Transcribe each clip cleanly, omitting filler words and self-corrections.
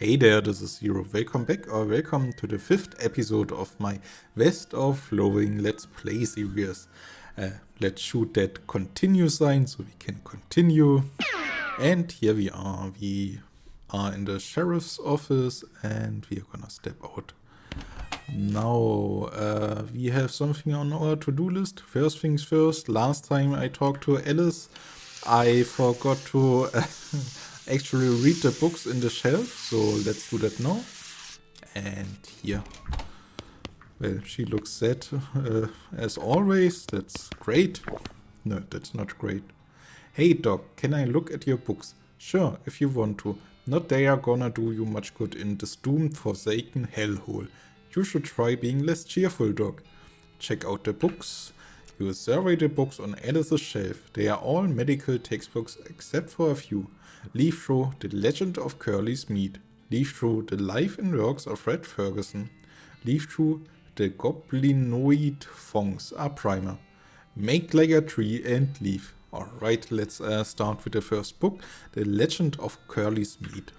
Hey there, this is Zero. Welcome back or welcome to the 5th episode of my West of Loathing Let's Play series. Let's shoot that continue sign so we can continue. And here we are. We are in the sheriff's office and we are gonna step out. Now, we have something on our to-do list. First things first, last time I talked to Alice, I forgot to actually read the books in the shelf, so let's do that now. And here, well, she looks sad as always. That's great. No, that's not great. Hey Doc, can I look at your books? Sure, if you want to. Not they are gonna do you much good in this doomed, forsaken hellhole. You should try being less cheerful, Doc. Check out the books. You survey the books on Alice's shelf. They are all medical textbooks except for a few. Leaf through The Legend of Curly's Meat. Leaf through The Life and Works of Fred Ferguson. Leaf through The Goblinoid Fongs, a primer. Make like a tree and leave. Alright, let's start with the first book, The Legend of Curly's Meat.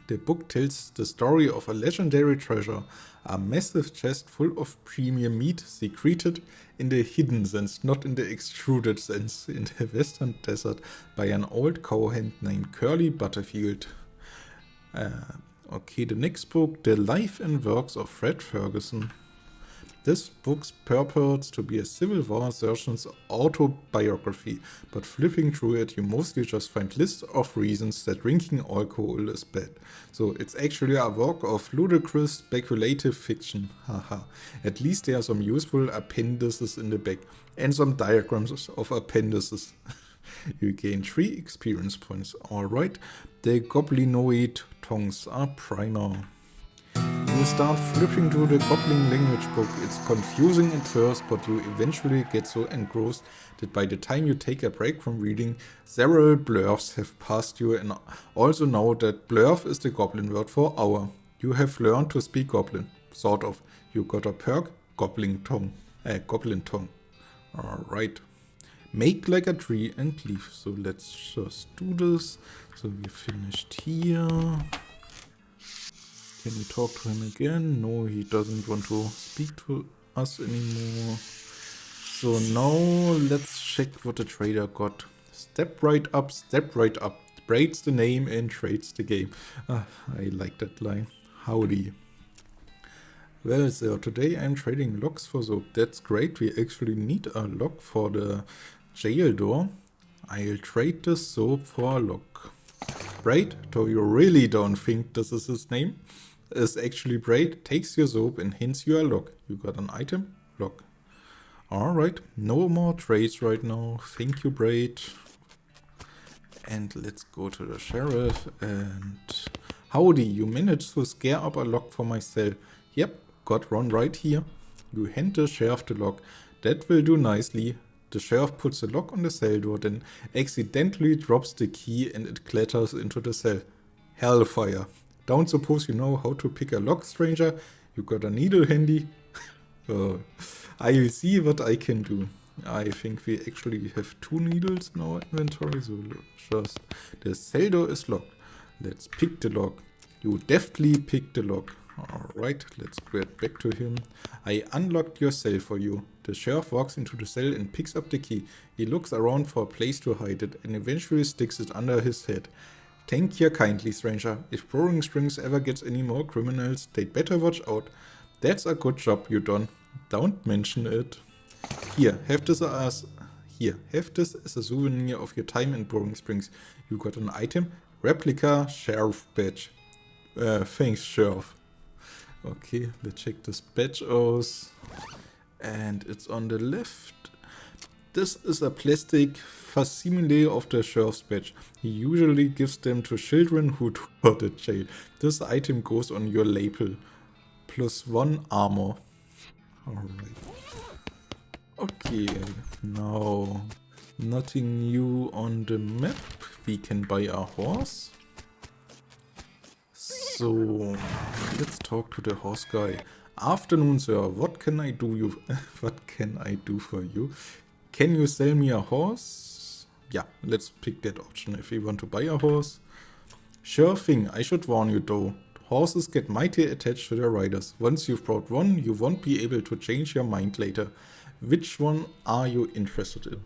The book tells the story of a legendary treasure, a massive chest full of premium meat secreted in the hidden sense, not in the extruded sense, in the western desert by an old cowhand named Curly Butterfield. Okay, the next book, The Life and Works of Fred Ferguson. This book purports to be a Civil War surgeon's autobiography, but flipping through it you mostly just find lists of reasons that drinking alcohol is bad. So it's actually a work of ludicrous speculative fiction, haha. At least there are some useful appendices in the back, and some diagrams of appendices. You gain 3 experience points, alright. The Goblinoid Tongues are primer. You start flipping through the Goblin language book. It's confusing at first, but you eventually get so engrossed that by the time you take a break from reading, several blurfs have passed you, and also know that blurf is the Goblin word for hour. You have learned to speak Goblin, sort of. You got a perk, Goblin tongue. Alright. Make like a tree and leave. So let's just do this. So we finished here. Can we talk to him again? No, he doesn't want to speak to us anymore. So now let's check what the trader got. Step right up, braids the name and trades the game. I like that line. Howdy. Well, so today I'm trading locks for soap. That's great. We actually need a lock for the jail door. I'll trade the soap for a lock. Braid, though you really don't think this is his name, is actually Braid, takes your soap and hands you a lock. You got an item? Lock. Alright, no more trades right now. Thank you, Braid. And let's go to the sheriff and... Howdy, you managed to scare up a lock for my cell. Yep, got one right here. You hand the sheriff the lock. That will do nicely. The sheriff puts the lock on the cell door, then accidentally drops the key and it clatters into the cell. Hellfire. Don't suppose you know how to pick a lock, stranger? You got a needle handy? I will see what I can do. I think we actually have 2 needles in our inventory, so just... The cell door is locked. Let's pick the lock. You deftly picked the lock. Alright, let's get back to him. I unlocked your cell for you. The sheriff walks into the cell and picks up the key. He looks around for a place to hide it and eventually sticks it under his head. Thank you kindly, stranger. If Roaring Springs ever gets any more criminals, they'd better watch out. That's a good job you done. Don't mention it. Here, have this as a souvenir of your time in Roaring Springs. You got an item, replica sheriff badge. Thanks, sheriff. Okay, let's check this badge out. And it's on the left. This is a plastic facsimile of the sheriff's badge. He usually gives them to children who tour the jail. This item goes on your label. +1 armor. Alright. Okay, now nothing new on the map. We can buy a horse. So, let's talk to the horse guy. Afternoon, sir. What can I do for you? Can you sell me a horse? Yeah, let's pick that option if we want to buy a horse. Sure thing, I should warn you though. Horses get mighty attached to their riders. Once you've brought one, you won't be able to change your mind later. Which one are you interested in?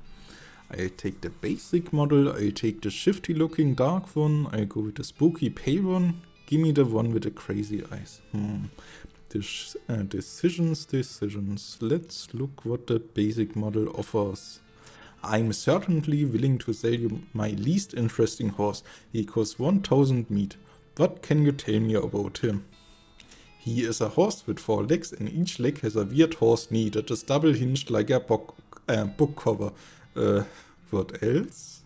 I'll take the basic model, I'll take the shifty looking dark one, I'll go with the spooky pale one. Give me the one with the crazy eyes. Decisions. Let's look what the basic model offers. I'm certainly willing to sell you my least interesting horse. He costs 1000 meat. What can you tell me about him? He is a horse with 4 legs and each leg has a weird horse knee that is double hinged like a book cover. What else?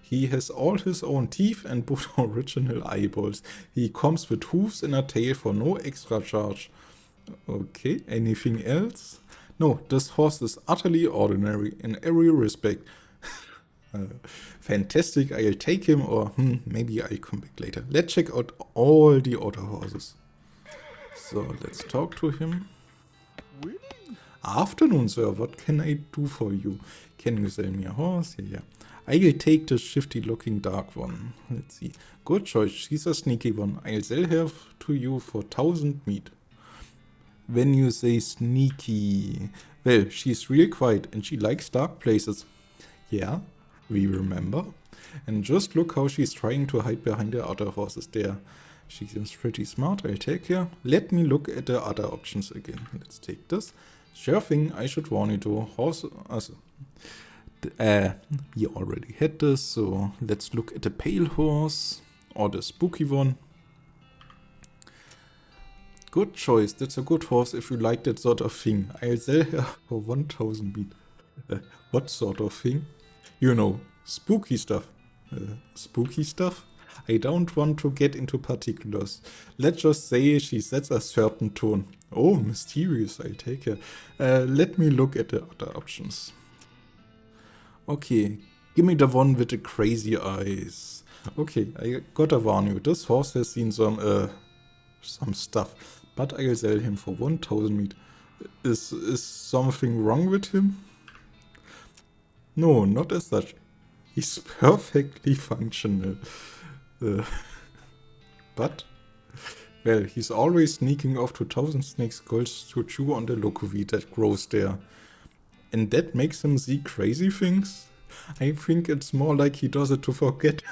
He has all his own teeth and both original eyeballs. He comes with hooves and a tail for no extra charge. Okay, anything else? No, this horse is utterly ordinary in every respect. Fantastic, I'll take him, or maybe I'll come back later. Let's check out all the other horses. So, let's talk to him. Afternoon, sir, what can I do for you? Can you sell me a horse? Yeah. I'll take the shifty looking dark one. Let's see. Good choice, she's a sneaky one. I'll sell her to you for 1000 meat. When you say sneaky, well, she's real quiet and she likes dark places. Yeah, we remember. And just look how she's trying to hide behind the other horses there. She seems pretty smart, I'll take her. Let me look at the other options again. Let's take this. Sure thing, I should warn you to horse. We already had this, so let's look at the pale horse or the spooky one. Good choice, that's a good horse if you like that sort of thing. I'll sell her for 1000 meat. What sort of thing? You know, spooky stuff. Spooky stuff? I don't want to get into particulars. Let's just say she sets a certain tone. Oh, mysterious, I'll take her. Let me look at the other options. Okay, give me the one with the crazy eyes. Okay, I gotta warn you, this horse has seen some stuff. But I'll sell him for 1000 meat. Is something wrong with him? No, not as such. He's perfectly functional. But, well, he's always sneaking off to Thousand Snakes Gulch to chew on the locoweed that grows there. And that makes him see crazy things? I think it's more like he does it to forget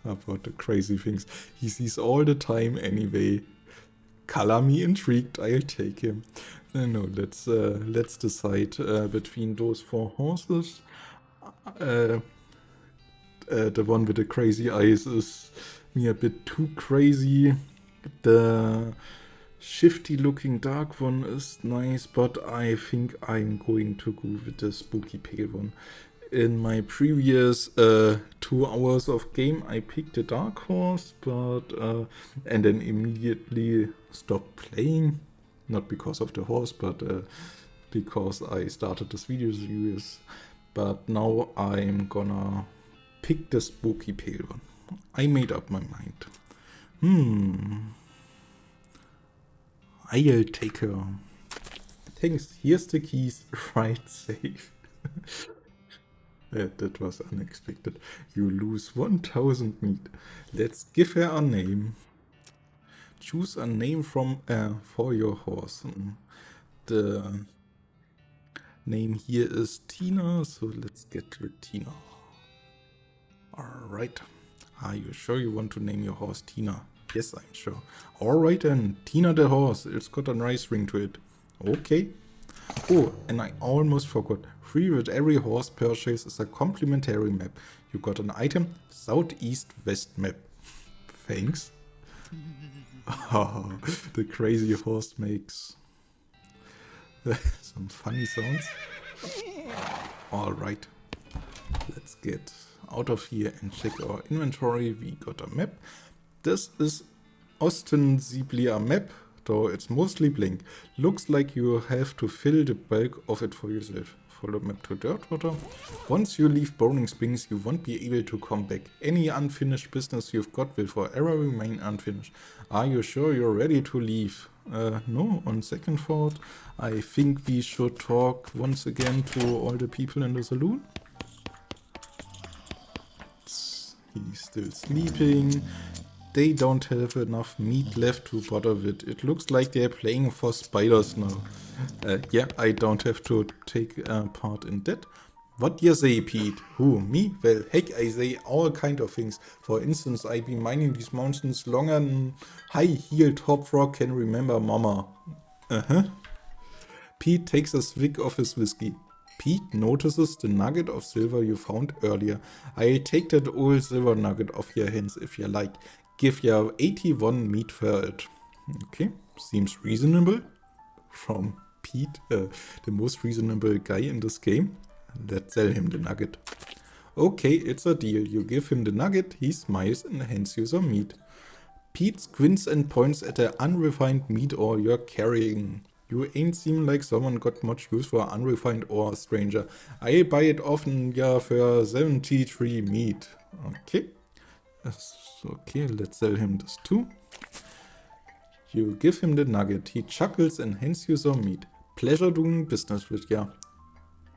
about the crazy things he sees all the time anyway. Color me intrigued, I'll take him. No, let's decide between those 4 horses. The one with the crazy eyes is me a bit too crazy. The shifty looking dark one is nice, but I think I'm going to go with the spooky pale one. In my previous 2 hours of game, I picked the dark horse, but and then immediately stopped playing. Not because of the horse, but because I started this video series. But now I'm gonna pick the spooky pale one. I made up my mind. I'll take her. Thanks, here's the keys. Right, safe. That was unexpected. You lose 1000 meat. Let's give her a name. Choose a name from for your horse. The name here is Tina, so let's get with Tina. Alright. Are you sure you want to name your horse Tina? Yes, I'm sure. Alright then, Tina the horse. It's got a nice ring to it. Okay. Oh, and I almost forgot. Free with every horse purchase is a complimentary map. You got an item, Southeast West map. Thanks. Oh, the crazy horse makes some funny sounds. Alright. Let's get out of here and check our inventory. We got a map. This is ostensibly a map, though it's mostly blank. Looks like you have to fill the bulk of it for yourself. Follow map to Dirtwater. Once you leave Boiling Springs, you won't be able to come back. Any unfinished business you've got will forever remain unfinished. Are you sure you're ready to leave? No, on second thought, I think we should talk once again to all the people in the saloon. He's still sleeping. they don't have enough meat left to bother with. It looks like they're playing for spiders now. Yeah, I don't have to take part in that. What you say, Pete? Who, me? Well, heck, I say all kind of things. For instance, I been mining these mountains longer than high-heeled hop rock can remember mama. Uh-huh. Pete takes a swig of his whiskey. Pete notices the nugget of silver you found earlier. I'll take that old silver nugget off your hands if you like. Give you 81 meat for it. Okay, seems reasonable. From Pete, the most reasonable guy in this game. Let's sell him the nugget. Okay, it's a deal. You give him the nugget, he smiles and hands you some meat. Pete squints and points at the unrefined meat ore you're carrying. You ain't seem like someone got much use for unrefined ore, stranger. I buy it often, yeah, for 73 meat. Okay. Okay, let's sell him this too. You give him the nugget. He chuckles and hands you some meat. Pleasure doing business with ya.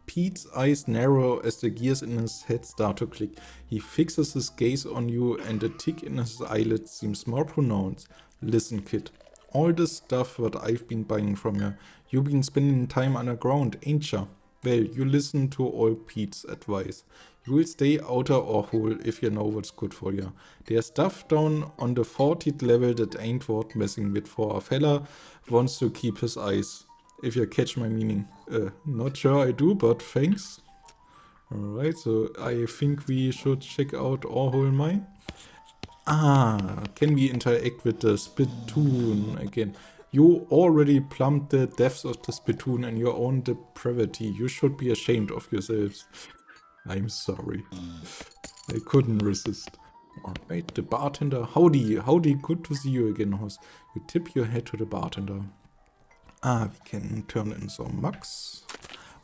Pete's eyes narrow as the gears in his head start to click. He fixes his gaze on you and the tick in his eyelids seems more pronounced. Listen, kid. All this stuff what I've been buying from you, you've been spending time underground, ain't ya? Well, you listen to old Pete's advice. You will stay outer or hole if you know what's good for you. There's stuff down on the 40th level that ain't worth messing with for a fella wants to keep his eyes. If you catch my meaning. Not sure I do, but thanks. Alright, so I think we should check out Orehole Mine. Ah, can we interact with the spittoon again? You already plumbed the depths of the spittoon in your own depravity. You should be ashamed of yourselves. I'm sorry. I couldn't resist. Alright, the bartender. Howdy, good to see you again, host. You tip your head to the bartender. Ah, we can turn in some mugs.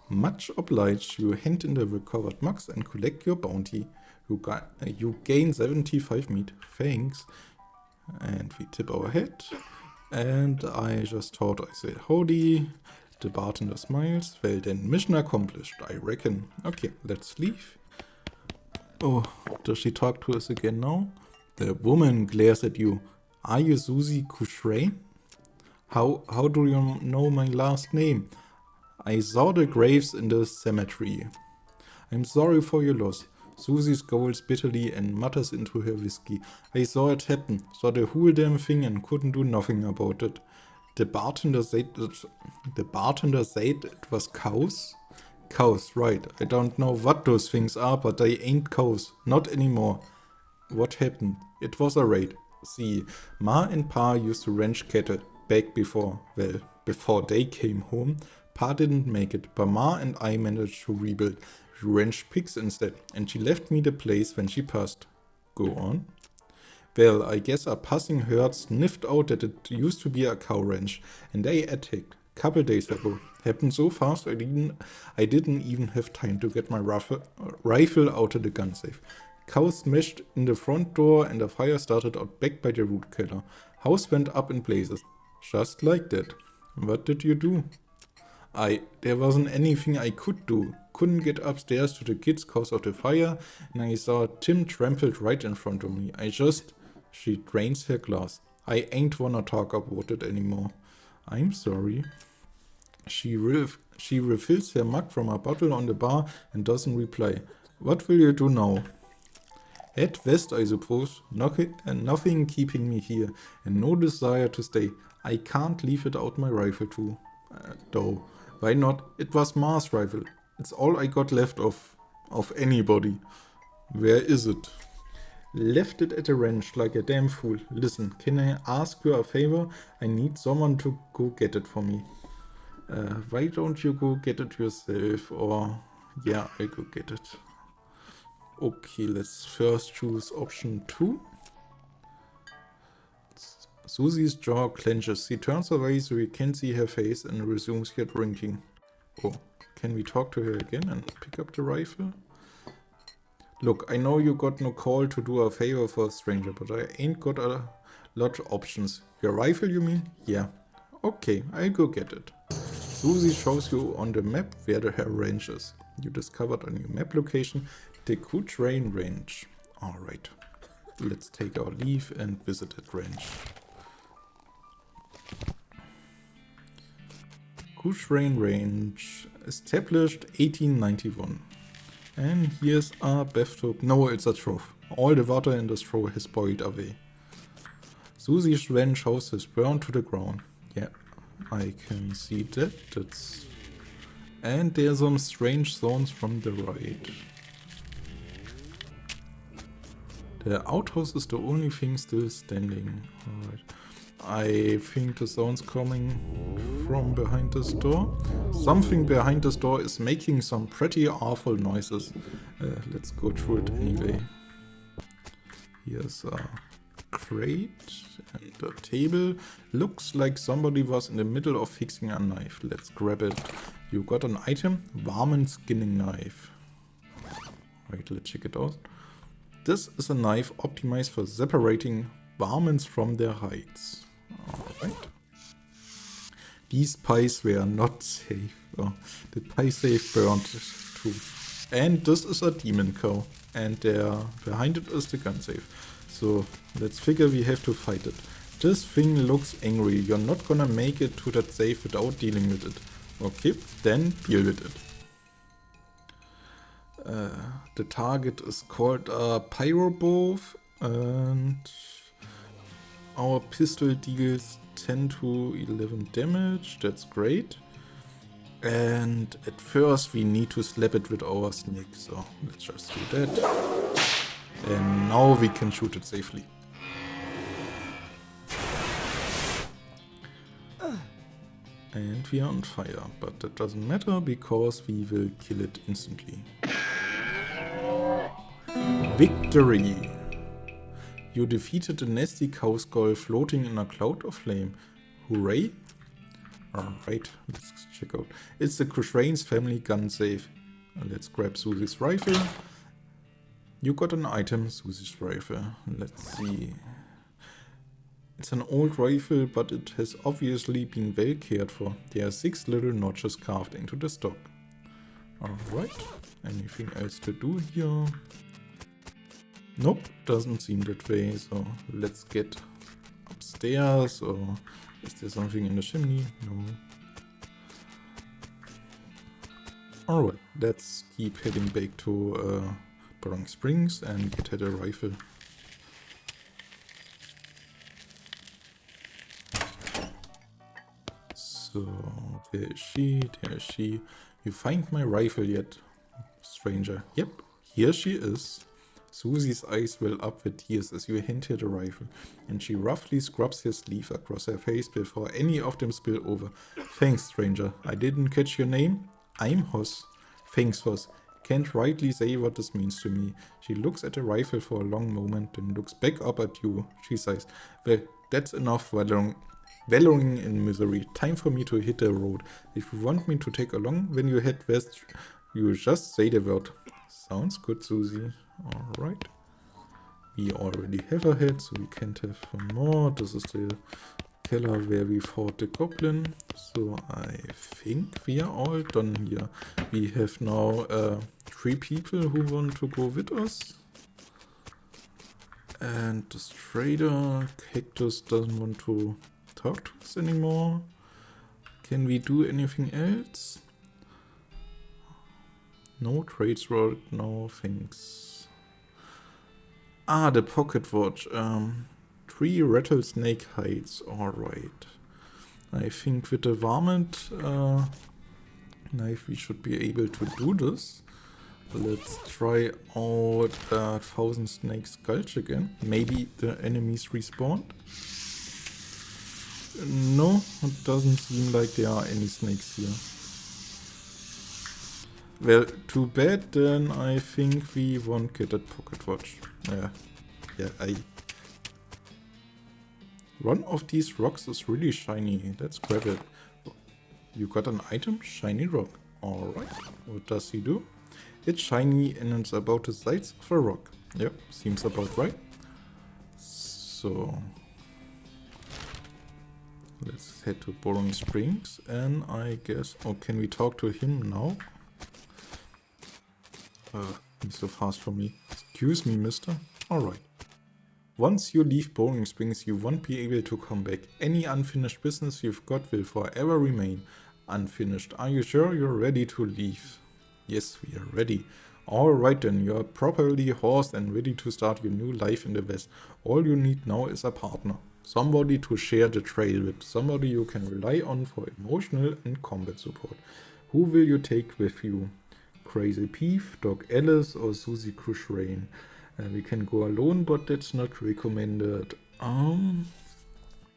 Much obliged. You hand in the recovered mugs and collect your bounty. You gain 75 meat. Thanks. And we tip our head. And I just thought I said howdy. The bartender smiles. Well then, mission accomplished, I reckon. Okay, let's leave. Oh, does she talk to us again now? The woman glares at you. Are you Susie Couchrain? How do you know my last name? I saw the graves in the cemetery. I'm sorry for your loss. Susie scowls bitterly and mutters into her whiskey. I saw it happen, saw the whole damn thing and couldn't do nothing about it. The bartender said it was cows? Cows, right. I don't know what those things are, but they ain't cows. Not anymore. What happened? It was a raid. See, Ma and Pa used to ranch cattle. Back before they came home. Pa didn't make it, but Ma and I managed to rebuild. She ranched pigs instead, and she left me the place when she passed. Go on. Well, I guess a passing herd sniffed out that it used to be a cow ranch, and they attacked. Couple days ago. Happened so fast I didn't even have time to get my rifle out of the gun safe. Cows smashed in the front door and a fire started out back by the root cellar. House went up in blazes. Just like that. What did you do? There wasn't anything I could do. Couldn't get upstairs to the kids cause of the fire, and I saw Tim trampled right in front of me. She drains her glass. I ain't wanna talk about it anymore. I'm sorry. She refills her mug from a bottle on the bar and doesn't reply. What will you do now? Head west, I suppose. Nothing keeping me here, and no desire to stay. I can't leave without my rifle too. Though, why not? It was Ma's rifle. It's all I got left of anybody. Where is it? Left it at the ranch like a damn fool. Listen, can I ask you a favor? I need someone to go get it for me. Why don't you go get it yourself? Or, yeah, I go get it. Okay, let's first choose option 2. Susie's jaw clenches. She turns away so we can see her face and resumes her drinking. Oh, can we talk to her again and pick up the rifle? Look, I know you got no call to do a favor for a stranger, but I ain't got a lot of options. Your rifle, you mean? Yeah. Okay, I'll go get it. Susie shows you on the map where her range is. You discovered a new map location, the Couchrain Range. Alright. let's take our leave and visit that ranch. Cushrain Range, established 1891. And here's a bathtub. No, it's a trough. All the water in this trough has boiled away. Susie's ranch house is burned to the ground. Yeah, I can see that. And there's some strange sounds from the right. The outhouse is the only thing still standing. Alright. I think the sound's coming from behind this door. Something behind this door is making some pretty awful noises. Let's go through it anyway. Here's a crate and a table. Looks like somebody was in the middle of fixing a knife. Let's grab it. You got an item, Warmen skinning knife. Right, let's check it out. This is a knife optimized for separating varmints from their hides. Alright. These pies were not safe. Oh, the pie safe burned too. And this is a demon cow. And there behind it is the gun safe. So let's figure we have to fight it. This thing looks angry. You're not gonna make it to that safe without dealing with it. Okay, then deal with it. The target is called a Pyrobow, and our pistol deals 10 to 11 damage. That's great. And at first we need to slap it with our snake, so let's just do that. And now we can shoot it safely. And we are on fire, but that doesn't matter because we will kill it instantly. Victory! You defeated a nasty cow skull floating in a cloud of flame. Hooray! Alright, let's check out. It's the Cushrain's family gun safe. Let's grab Susie's rifle. You got an item, Susie's rifle. Let's see. It's an old rifle, but it has obviously been well cared for. There are 6 little notches carved into the stock. Alright, anything else to do here? Nope, doesn't seem that way, so let's get upstairs, or is there something in the chimney? No. Alright, let's keep heading back to Burning Springs and get her a rifle. So, where is she? There is she. You find my rifle yet, stranger? Yep, here she is. Susie's eyes well up with tears as you hand her the rifle, and she roughly scrubs her sleeve across her face before any of them spill over. Thanks, stranger. I didn't catch your name? I'm Hoss. Thanks, Hoss. Can't rightly say what this means to me. She looks at the rifle for a long moment, then looks back up at you. She sighs. Well, that's enough wallowing in misery. Time for me to hit the road. If you want me to take along when you head west, you just say the word. Sounds good, Susie. Alright. We already have a head, so we can't have one more. This is the cellar where we fought the goblin. So I think we are all done here. We have now 3 people who want to go with us. And this trader, Cactus, doesn't want to talk to us anymore. Can we do anything else? No trades work, no thanks. Ah, the pocket watch. 3 rattlesnake hides, alright. I think with the varmint knife we should be able to do this. Let's try out 1000 Snakes Gulch again. Maybe the enemies respawned. No, it doesn't seem like there are any snakes here. Well, too bad, then I think we won't get that pocket watch. One of these rocks is really shiny. Let's grab it. You got an item? Shiny rock. Alright. What does he do? It's shiny and it's about the size of a rock. Yep, seems about right. So let's head to Burning Springs, and I guess... Oh, can we talk to him now? He's so fast for me. Excuse me, mister. Alright. Once you leave Boring Springs, you won't be able to come back. Any unfinished business you've got will forever remain unfinished. Are you sure you're ready to leave? Yes, we are ready. Alright then, you're properly horsed and ready to start your new life in the West. All you need now is a partner. Somebody to share the trail with. Somebody you can rely on for emotional and combat support. Who will you take with you? Crazy Peeve, Doc Alice or Susie Cushrain? We can go alone, but that's not recommended.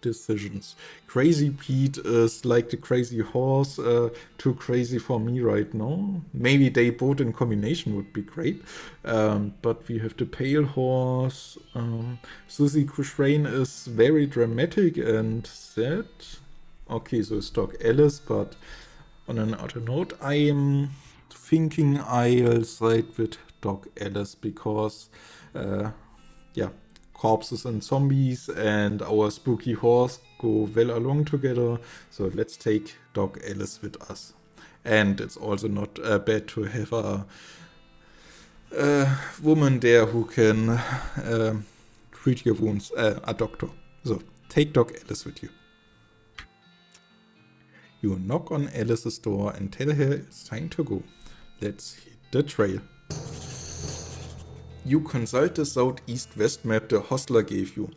Decisions. Crazy Pete is like the crazy horse, too crazy for me right now. Maybe they both in combination would be great. But we have the pale horse. Susie Cushrain is very dramatic and sad. Okay, so it's Doc Alice, but on another note, I am thinking I'll side with Doc Alice because, yeah, corpses and zombies and our spooky horse go well along together. So let's take Doc Alice with us. And it's also not bad to have a woman there who can treat your wounds, a doctor. So take Doc Alice with you. You knock on Alice's door and tell her it's time to go. Let's hit the trail. You consult the southeast-west map the hostler gave you.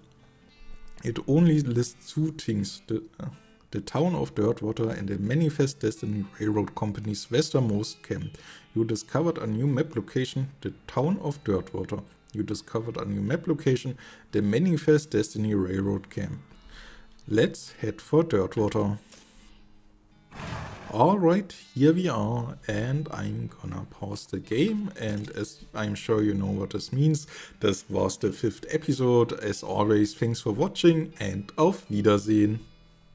It only lists two things, the town of Dirtwater and the Manifest Destiny Railroad Company's westernmost camp. You discovered a new map location, the town of Dirtwater. You discovered a new map location, the Manifest Destiny Railroad camp. Let's head for Dirtwater. Alright, here we are, and I'm gonna pause the game, and as I'm sure you know what this means, this was the 5th episode. As always, thanks for watching, and auf Wiedersehen!